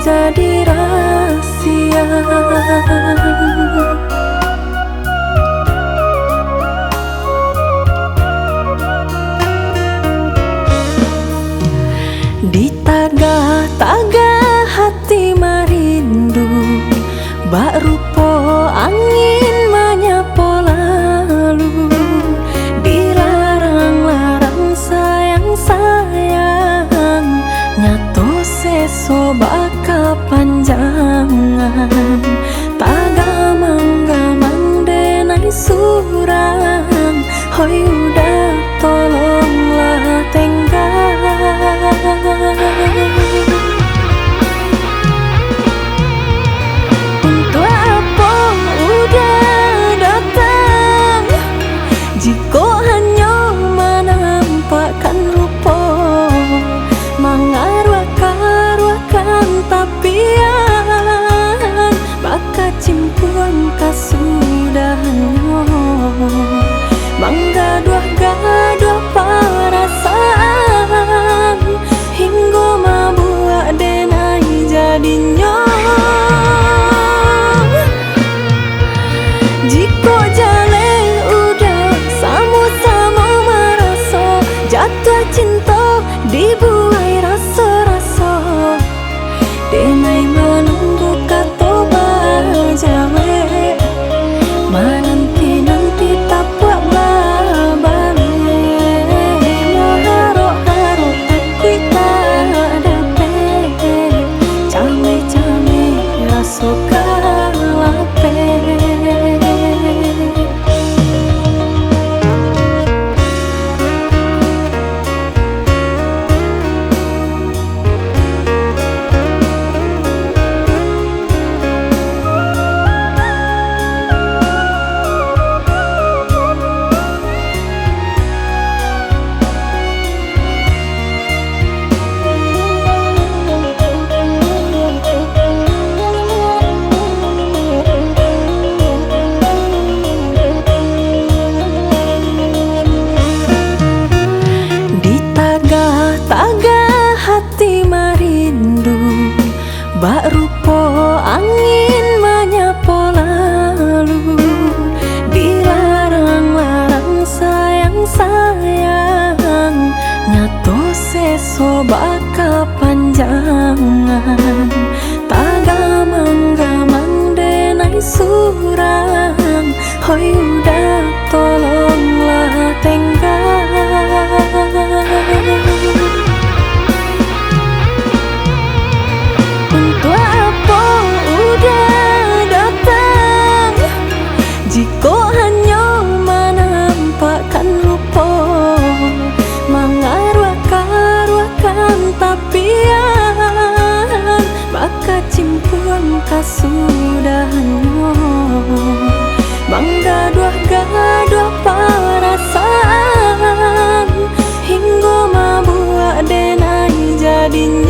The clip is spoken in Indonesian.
jadi rahasia. Di tagah-tagah hati marindu, bak rupo angin menyapo lalu. Dilarang-larang sayang-sayang, nyato seso baka panjangan. Tagamang-gamang denai surang, hoi udah tolonglah tenggang. Untuk apa udah datang, jika hanya menampakkan rupa, mengarwah-arwahkan tapian, baka cimpuan kasudahannya. Menggaduh-gaduh perasaan, hingga mabuak denai jadinya. Jika jale udah sama-sama merasa jatuh cinta, dibuai rasa-rasa, denai menunggu kata bajawe, menanti-nanti tapak babale. Maharok-harok aku tak dapat, came-came rasa kalape. Tagah hati marindu, bak rupo angin menyapo lalu. Dilarang-larang sayang-sayang, nyato seso baka panjangan. Tagamang-gamang denai surang, hoi udah tolonglah tenggang. Untuk apa udah datang, jika hanya menampakkan rupa, mengarwah-arwahkan tapian, baka cimpuan kasudahannya. Menggaduh-gaduh perasaan, hingga mabuak denai jadinya.